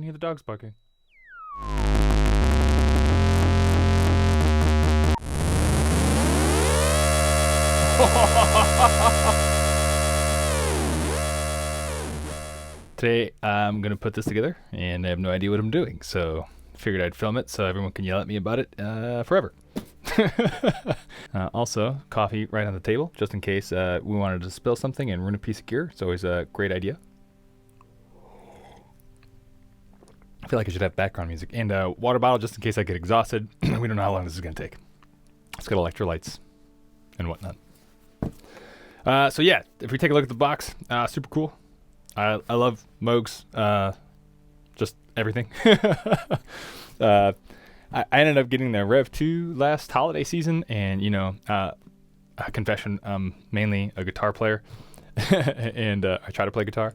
any of the dogs barking. Today I'm gonna put this together and I have no idea what I'm doing, so figured I'd film it so everyone can yell at me about it forever. Also, coffee right on the table just in case we wanted to spill something and ruin a piece of gear. It's always a great idea. I feel like I should have background music. And a water bottle just in case I get exhausted. We don't know how long this is going to take. It's got electrolytes and whatnot. So yeah, if we take a look at the box, super cool. I love Moog's, just everything. I ended up getting the Rev 2 last holiday season, and you know, confession, I'm mainly a guitar player, and I try to play guitar,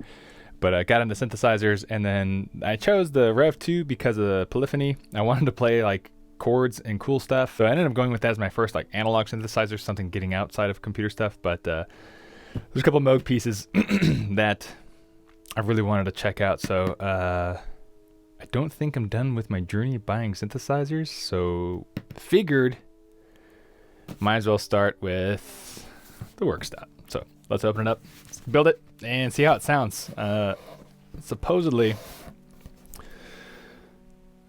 but I got into synthesizers, and then I chose the Rev 2 because of the polyphony. I wanted to play like chords and cool stuff, so I ended up going with that as my first like analog synthesizer, something getting outside of computer stuff. But there's a couple Moog pieces that I really wanted to check out, so I don't think I'm done with my journey of buying synthesizers, so figured might as well start with the WerkStatt. So let's open it up, build it, and see how it sounds. Supposedly,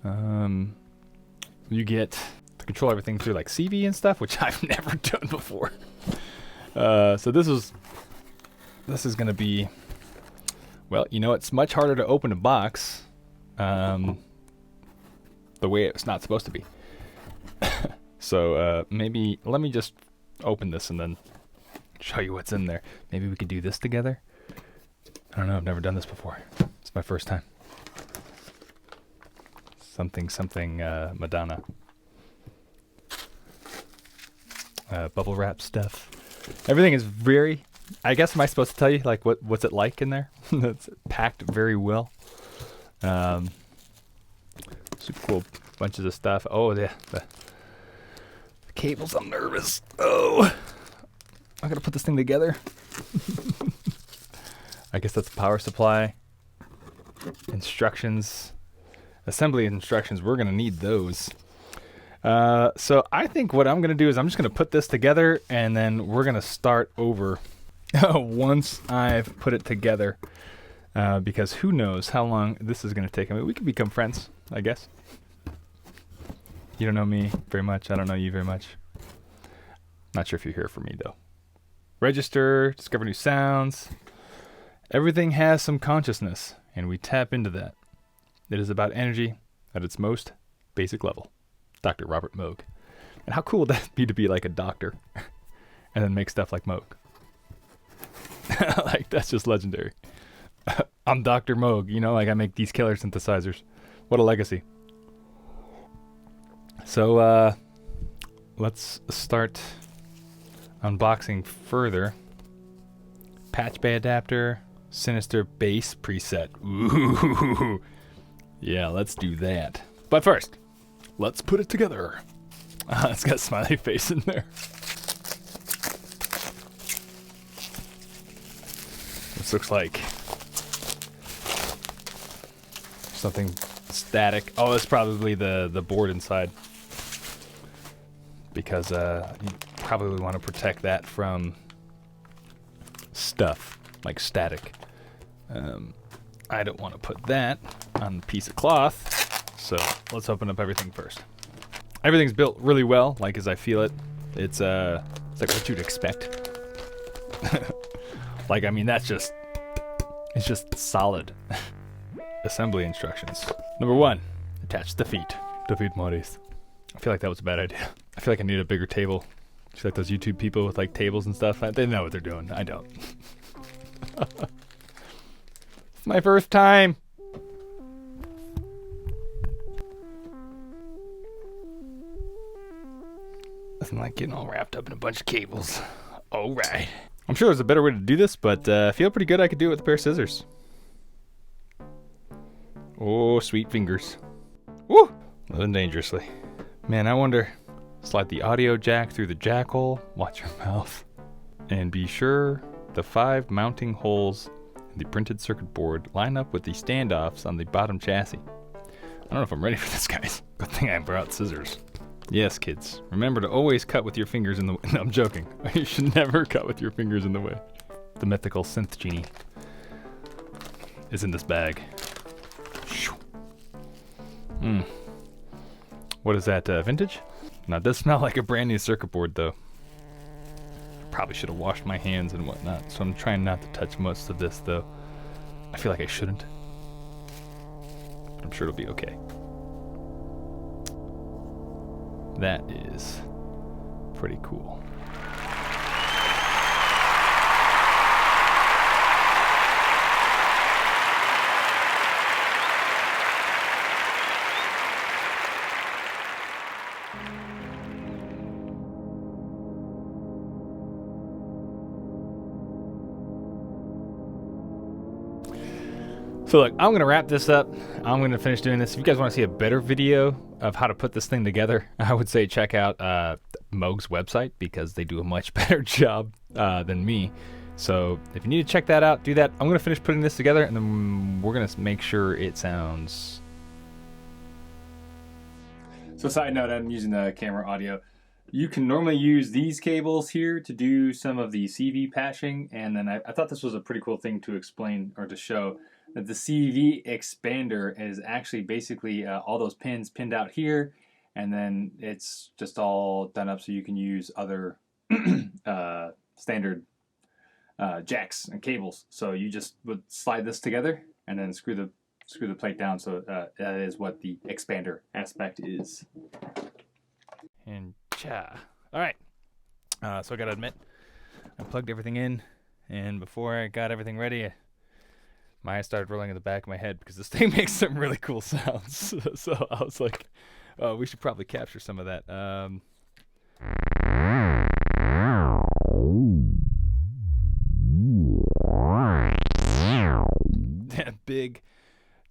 you get to control everything through like CV and stuff, which I've never done before. So this is gonna be, well, you know, it's much harder to open a box the way it's not supposed to be. So maybe let me just open this and then show you what's in there. Maybe we could do this together. I don't know, I've never done this before. It's my first time. Something Madonna. Bubble wrap stuff. Everything is very, I guess, am I supposed to tell you like what's it like in there? It's packed very well. Super cool bunches of stuff. Oh, the cables, I'm nervous. Oh, I gotta put this thing together. I guess that's the power supply. Instructions. Assembly instructions, we're gonna need those. So I think what I'm gonna do is I'm just gonna put this together and then we're gonna start over once I've put it together. Because who knows how long this is going to take. I mean, we could become friends, I guess. You don't know me very much. I don't know you very much. Not sure if you're here for me, though. Register, discover new sounds. Everything has some consciousness, and we tap into that. It is about energy at its most basic level. Dr. Robert Moog. And how cool would that be to be like a doctor and then make stuff like Moog? Like, that's just legendary. I'm Dr. Moog, you know, like I make these killer synthesizers. What a legacy. So, let's start unboxing further. Patch bay adapter, Sinister Bass preset. Ooh. Yeah, let's do that. But first, let's put it together. It's got a smiley face in there. This looks like something static. Oh, it's probably the board inside, because you probably want to protect that from stuff like static. I don't want to put that on a piece of cloth, so let's open up everything first. Everything's built really well, like as I feel it. It's like what you'd expect. Like, I mean, it's just solid. Assembly instructions. Number 1, attach the feet. The feet modest. I feel like that was a bad idea. I feel like I need a bigger table. I feel like those YouTube people with like tables and stuff, they know what they're doing. I don't. It's my first time. Nothing like getting all wrapped up in a bunch of cables. All right. I'm sure there's a better way to do this, but I feel pretty good I could do it with a pair of scissors. Oh, sweet fingers. Woo! Living dangerously. Man, I wonder. Slide the audio jack through the jack hole. Watch your mouth. And be sure the 5 mounting holes in the printed circuit board line up with the standoffs on the bottom chassis. I don't know if I'm ready for this, guys. Good thing I brought scissors. Yes, kids, remember to always cut with your fingers in the way. No, I'm joking. You should never cut with your fingers in the way. The mythical synth genie is in this bag. What is that, vintage? Now, it does smell like a brand new circuit board, though. Probably should have washed my hands and whatnot, so I'm trying not to touch most of this, though. I feel like I shouldn't. But I'm sure it'll be okay. That is pretty cool. So look, I'm gonna wrap this up. I'm gonna finish doing this. If you guys want to see a better video of how to put this thing together, I would say check out Moog's website, because they do a much better job than me. So if you need to check that out, do that. I'm gonna finish putting this together, and then we're gonna make sure it sounds. So side note, I'm using the camera audio. You can normally use these cables here to do some of the CV patching, and then I thought this was a pretty cool thing to explain or to show. That the CV expander is actually basically all those pins pinned out here, and then it's just all done up so you can use other standard jacks and cables. So you just would slide this together and then screw the plate down. So that is what the expander aspect is. And all right. So I gotta admit, I plugged everything in, and before I got everything ready, my eyes started rolling in the back of my head because this thing makes some really cool sounds. So I was like, oh, we should probably capture some of that. That big,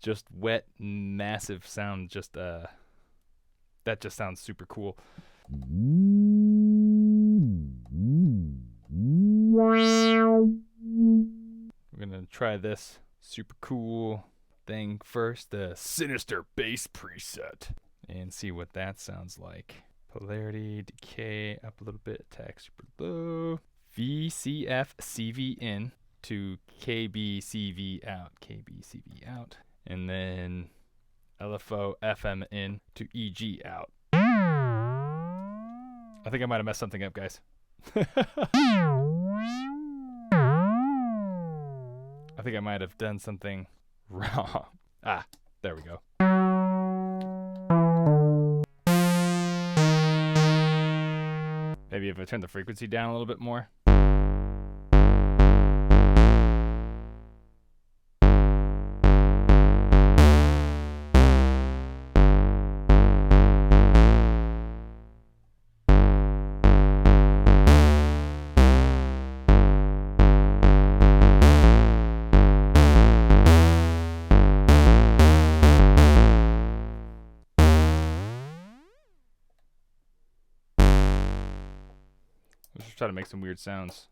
just wet, massive sound, just that just sounds super cool. We're gonna try this super cool thing first, the Sinister Bass preset, and see what that sounds like. Polarity, decay up a little bit, attack super low. VCF CV in to KB CV out, and then LFO FM in to EG out. I think I might have messed something up, guys. I think I might have done something wrong. There we go. Maybe if I turn the frequency down a little bit more. Let's just try to make some weird sounds.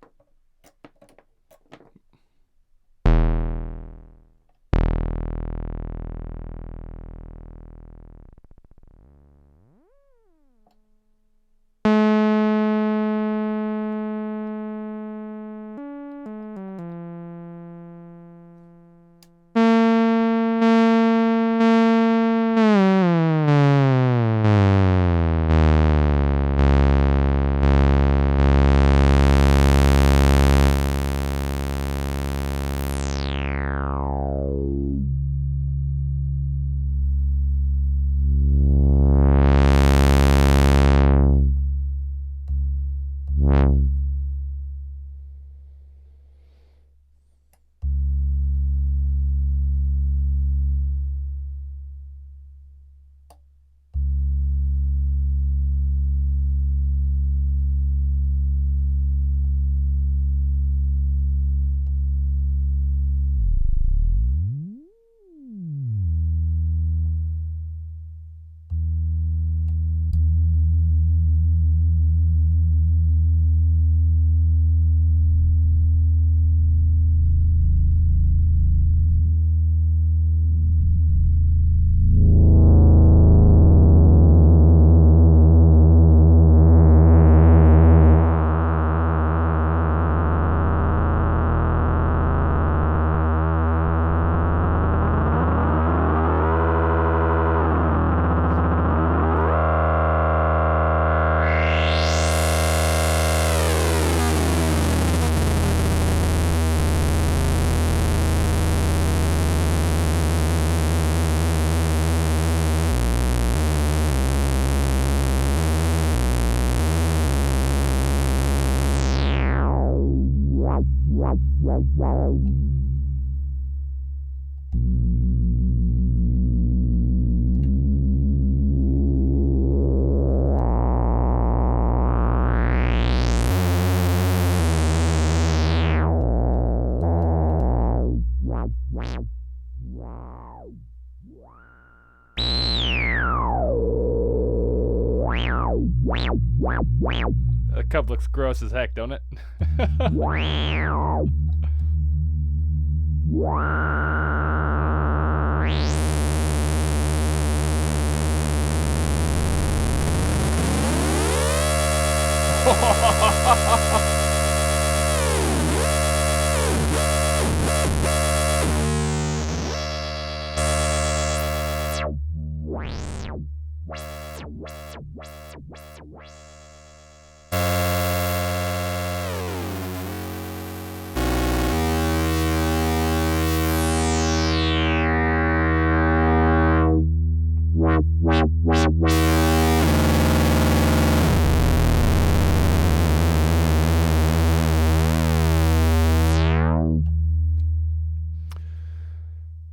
The cup looks gross as heck, don't it?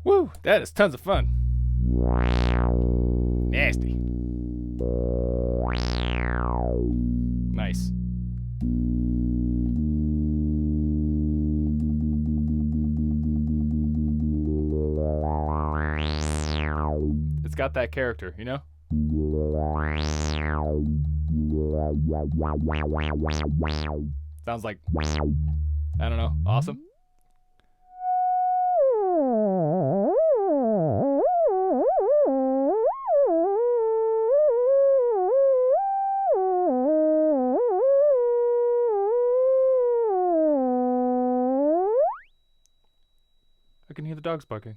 Woo, that is tons of fun. Nasty. Nice. It's got that character, you know? Sounds like, I don't know, awesome. I can hear the dogs barking.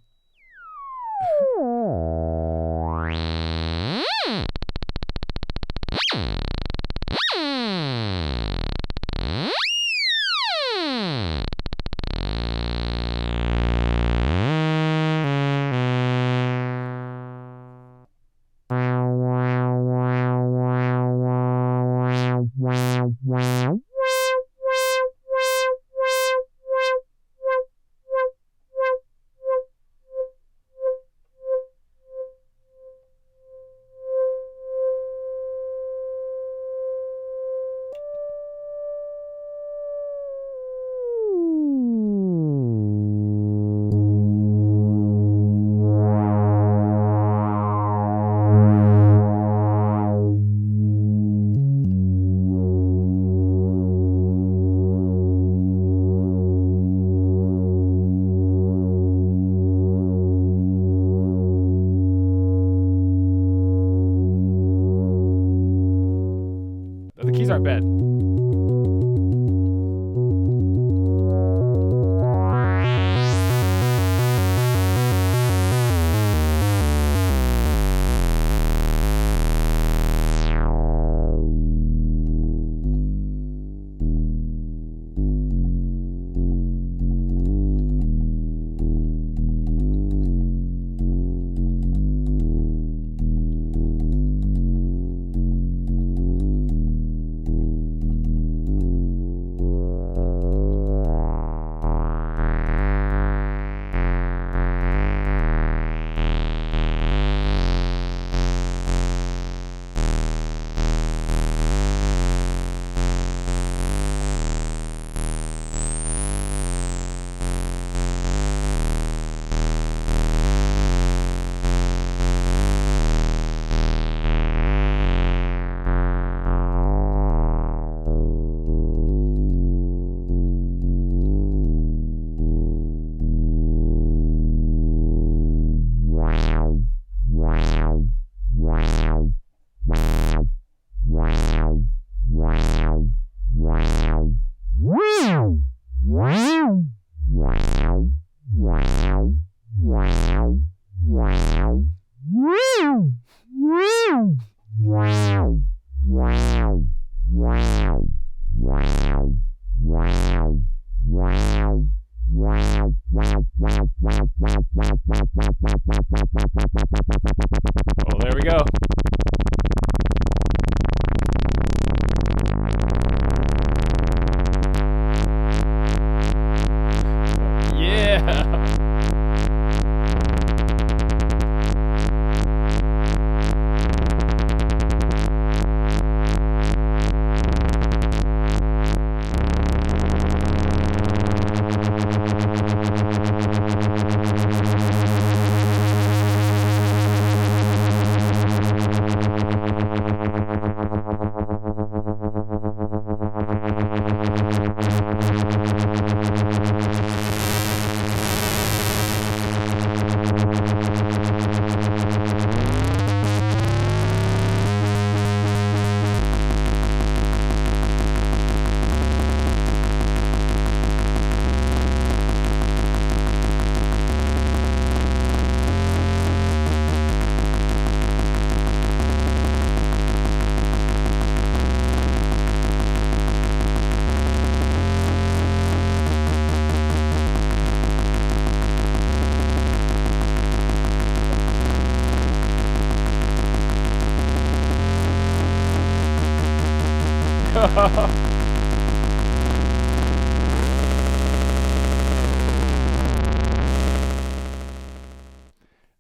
The keys aren't bad.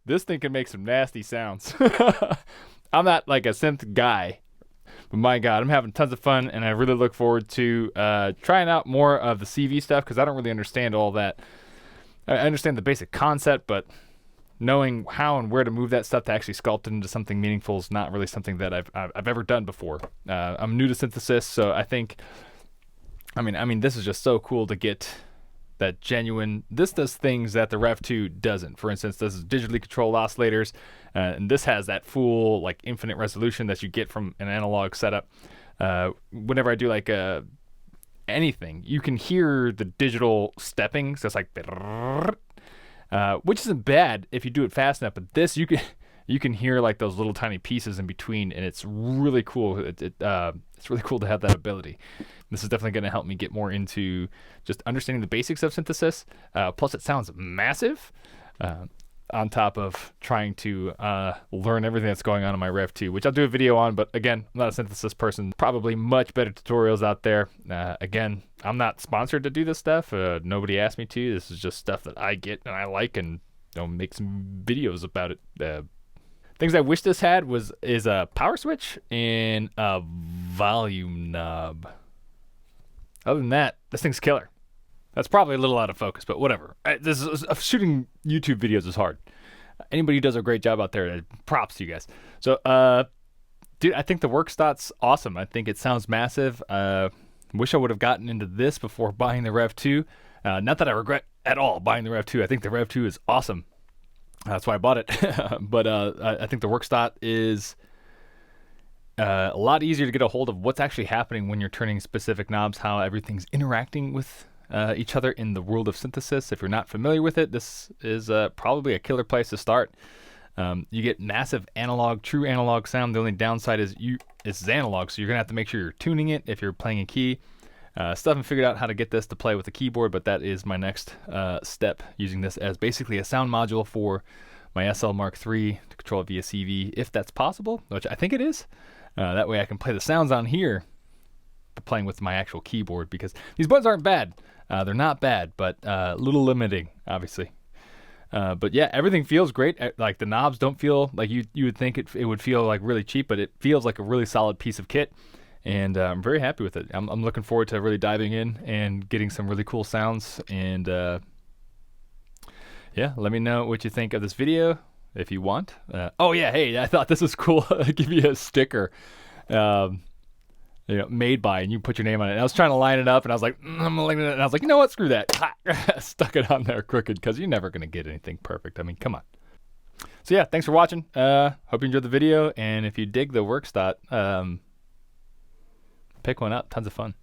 This thing can make some nasty sounds. I'm not like a synth guy, but my God, I'm having tons of fun, and I really look forward to trying out more of the CV stuff, because I don't really understand all that. I understand the basic concept, but knowing how and where to move that stuff to actually sculpt it into something meaningful is not really something that I've ever done before. I'm new to synthesis, so I think, I mean, this is just so cool to get that genuine. This does things that the Rev 2 doesn't. For instance, this is digitally controlled oscillators, and this has that full like infinite resolution that you get from an analog setup. Whenever I do like anything, you can hear the digital stepping, so it's like, which isn't bad if you do it fast enough. But this, you can hear like those little tiny pieces in between, and it's really cool. It's really cool to have that ability. This is definitely going to help me get more into just understanding the basics of synthesis. Plus, it sounds massive. On top of trying to learn everything that's going on in my Rev 2, which I'll do a video on. But again, I'm not a synthesis person. Probably much better tutorials out there. Again, I'm not sponsored to do this stuff. Nobody asked me to. This is just stuff that I get and I like, and make some videos about it. Things I wish this had is a power switch and a volume knob. Other than that, this thing's killer. That's probably a little out of focus, but whatever. Shooting YouTube videos is hard. Anybody who does a great job out there, props to you guys. So, dude, I think the WerkStatt's awesome. I think it sounds massive. Wish I would have gotten into this before buying the Rev 2. Not that I regret at all buying the Rev 2. I think the Rev 2 is awesome. That's why I bought it. But I think the WerkStatt is a lot easier to get a hold of what's actually happening when you're turning specific knobs, how everything's interacting with each other in the world of synthesis. If you're not familiar with it, this is probably a killer place to start. You get massive analog, true analog sound. The only downside is it's analog, so you're gonna have to make sure you're tuning it if you're playing a key. Still haven't figured out how to get this to play with the keyboard, but that is my next step, using this as basically a sound module for my SL Mark III to control it via CV, if that's possible, which I think it is. That way I can play the sounds on here, but playing with my actual keyboard, because these buttons aren't bad. They're not bad, but a little limiting, obviously. But yeah, everything feels great. Like the knobs don't feel like you would think it would feel like really cheap, but it feels like a really solid piece of kit. And I'm very happy with it. I'm looking forward to really diving in and getting some really cool sounds. And yeah, let me know what you think of this video if you want. Oh yeah, hey, I thought this was cool. I'll give you a sticker, made by, and you put your name on it. And I was trying to line it up, and I was like, I'm lining it, and I was like, you know what, screw that. Stuck it on there crooked, because you're never gonna get anything perfect. I mean, come on. So yeah, thanks for watching. Hope you enjoyed the video, and if you dig the WerkStatt, pick one up. Tons of fun.